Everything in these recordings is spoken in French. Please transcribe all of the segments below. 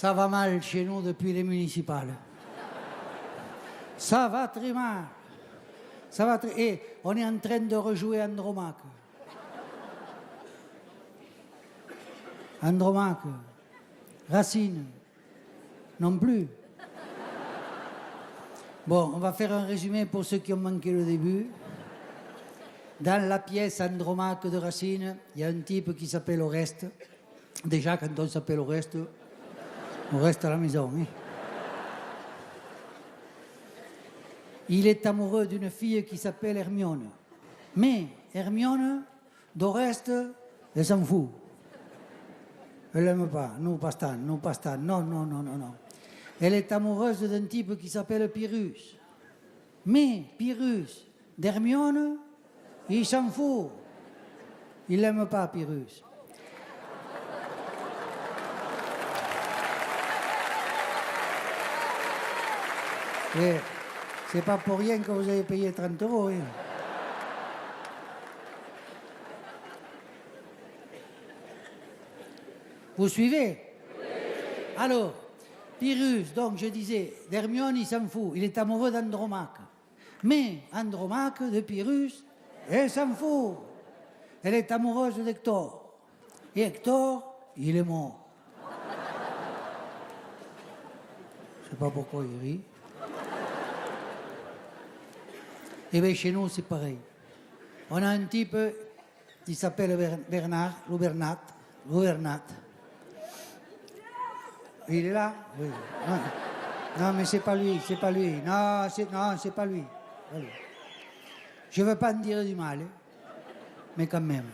Ça va mal chez nous depuis les municipales. Ça va très mal. Ça va très... Et on est en train de rejouer Andromaque. Andromaque. Racine. Non plus. Bon, on va faire un résumé pour ceux qui ont manqué le début. Dans la pièce Andromaque de Racine, il y a un type qui s'appelle Oreste. Déjà, quand on s'appelle Oreste, on reste à la maison. Hein. Il est amoureux d'une fille qui s'appelle Hermione. Mais Hermione, d'Oreste, elle s'en fout. Elle l'aime pas, non pas tant, non, non, non, non, non. Elle est amoureuse d'un type qui s'appelle Pyrrhus. Mais Pyrrhus, d'Hermione, il s'en fout. Il l'aime pas, Pyrrhus. Et c'est pas pour rien que vous avez payé 30 €. Hein. Vous suivez? Oui. Alors, Pyrrhus, donc je disais, d'Hermione, il s'en fout. Il est amoureux d'Andromaque. Mais Andromaque, de Pyrrhus, elle s'en fout. Elle est amoureuse d'Hector. Et Hector, il est mort. Je sais pas pourquoi il rit. Et bien chez nous, c'est pareil. On a un type qui s'appelle Bernard, Loubernat. Il est là? Oui. Non, mais c'est pas lui, c'est pas lui. Non, c'est pas lui. Allez. Je ne veux pas en dire du mal, hein, mais quand même.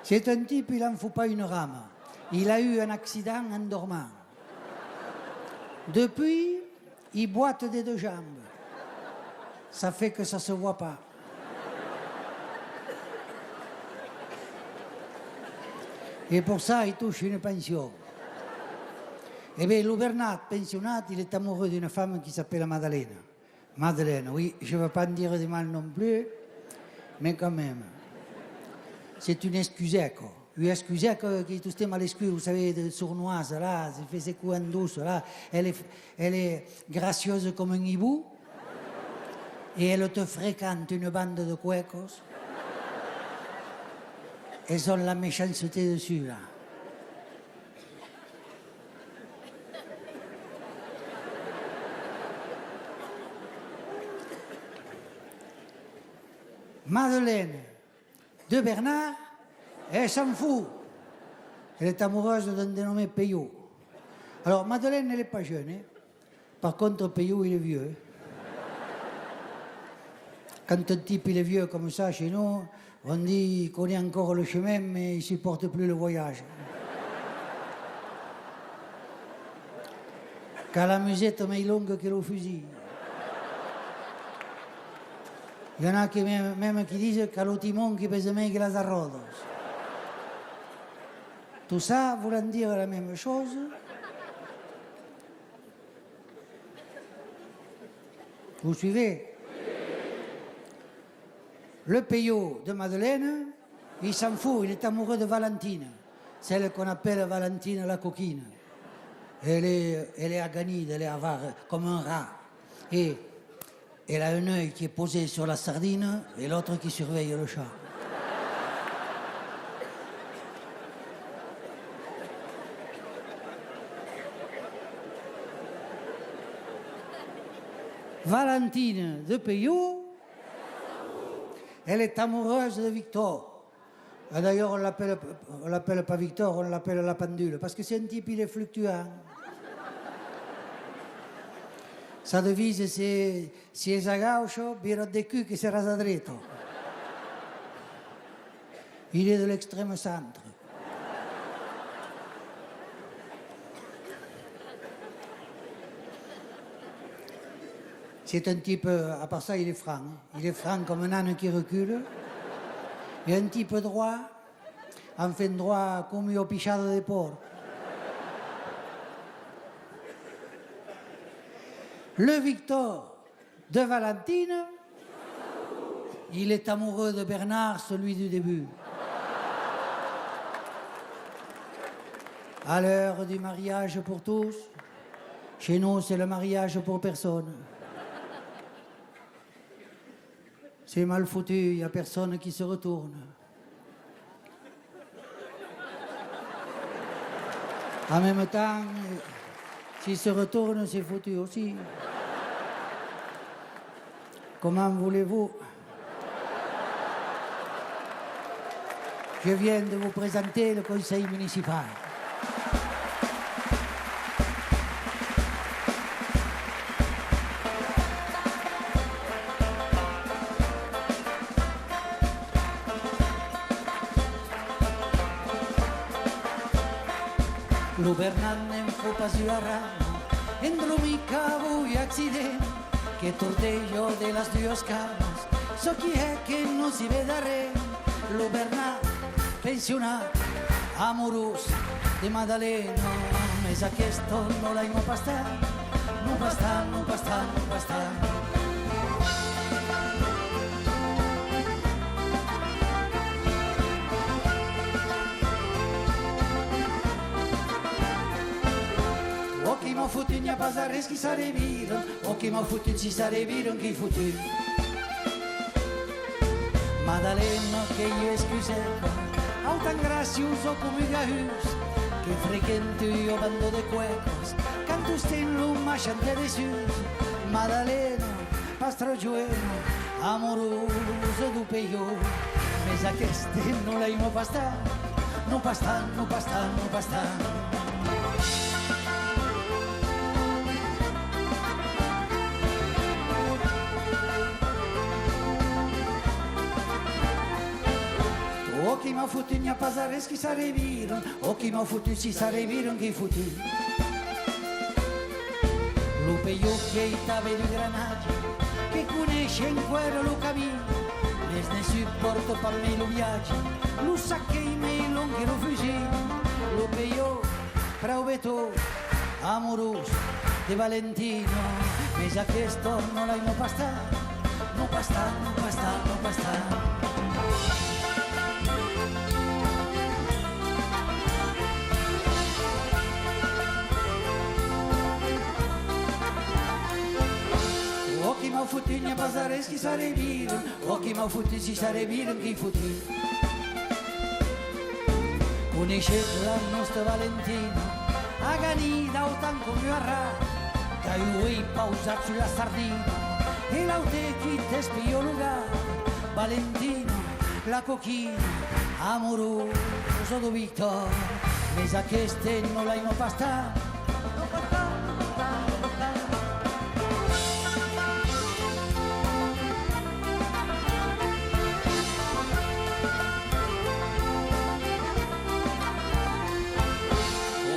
C'est un type, il n'en fout pas une rame. Il a eu un accident en dormant. Depuis, il boite des deux jambes. Ça fait que ça ne se voit pas. Et pour ça, il touche une pension. Eh bien, Loubernat, pensionnat, il est amoureux d'une femme qui s'appelle Madeleine. Madeleine, oui, je ne veux pas en dire du mal non plus, mais quand même. C'est une excusèque. Une excusèque qui est tout mal excuse, vous savez, de sournoise, là, elle fait ses coups en douce, là. Elle est gracieuse comme un hibou. Et elle te fréquente une bande de cuecos. Elles ont la méchanceté dessus, là. Madeleine de Bernard, elle s'en fout. Elle est amoureuse d'un dénommé Payot. Alors, Madeleine, elle n'est pas jeune. Hein. Par contre, Payot, il est vieux. Quand un type il est vieux comme ça, chez nous, on dit qu'il connaît encore le chemin, mais il ne supporte plus le voyage. Car la musette est longue que le fusil. Il y en a qui même qui disent qu'à le timon qui pèse moins que les arrodos. Tout ça voulant dire la même chose. Vous suivez? Le Payot de Madeleine, il s'en fout, il est amoureux de Valentine, celle qu'on appelle Valentine la coquine. Elle est aganide, elle est avare, comme un rat. Et elle a un œil qui est posé sur la sardine et l'autre qui surveille le chat. Valentine de Payot, elle est amoureuse de Victor. D'ailleurs, on l'appelle pas Victor, on l'appelle la pendule, parce que c'est un type, il est fluctuant. Sa devise, c'est si es a gaucho, viro de cul que sera a drito. Il est de l'extrême centre. C'est un type, à part ça, il est franc. Hein. Il est franc comme un âne qui recule. Et un type droit, enfin droit comme au pichado de porc. Le Victor de Valentine, il est amoureux de Bernard, celui du début. À l'heure du mariage pour tous, chez nous, c'est le mariage pour personne. C'est mal foutu, il n'y a personne qui se retourne. En même temps, s'il se retourne, c'est foutu aussi. Comment voulez-vous? Je viens de vous présenter le conseil municipal. Lo Bernat nem fu pas ramo, entro mica voi accident, che torteggio de las dues cames, so chi è che non si vede re, lo Bernat pensionat, amorós de Madalena, més questo no l'haim pastat, no pastat, no pastat, no pastat. Chi m'ha fotut n'hi ha pas res qui s'arriviren, o qui m'ha fotut si s'arriviren qui fotut. Madalena che io escuseva, au tan gracioso come gahus, che frequento io bando de cuecos, canto stello machante de sus. Madalena, pastrojueno, amoroso du peio, mes aquesta no l'haim pastat, no pastat, no pastat, no pastat. O chi m'ha fotut n'hi ha pas res qui s'arriviren, o chi m'ha fotut si s'arriviren qui fotut. Lo peio che t'ave di granatge, che conesce in quello lo camino, mes ne supporto pa me lo viatge, lo sa che i miei lunghi lo fusil. Lo peio prou beto, amorós de Valentino, mes questo no l'haim pastat, no pastat, no pastat, no pastat. O chi m'ha fotut n'hi ha pas res qui s'arriviren, o chi m'ha fotut si s'arriviren qui fotut. Coneixet la nostra Valentina, aganida o tant com jo arrat, que ho he pausat sulla sardina, e l'aute qui t'espio lugar. Valentina, la coquina, amoroso do Victor, mes aquesta no l'haim pastat, no pastat, no pastat, no pastat.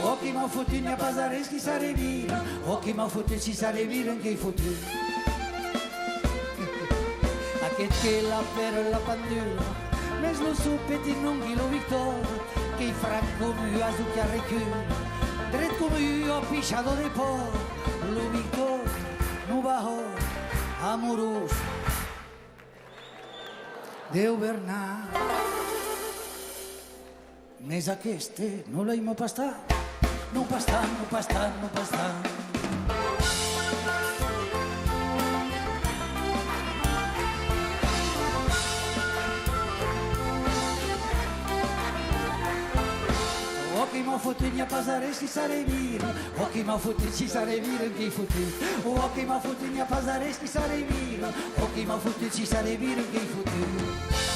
O chi m'ha fotut n'hi ha pas res qui s'arriviren, o chi m'ha fotut si s'arriviren qui fotut. Aquest che la per la pandula, mes lo supeti non chi lo Victor, che i franco mi ha zucchi a recul, dret come io ho pisciato de por, lo Victor no bajo, amorós, Déu Bernat. Mes aquesta no l'haim pastat, no pastat, no pastat, no pastat. O chi m'ha fotut n'hi ha pas res qui s'arriviren, o chi m'ha fotut si s'arriviren qui fotut. O chi m'ha fotut n'hi ha pas res qui s'arriviren, o chi m'ha fotut si s'arriviren qui fotut.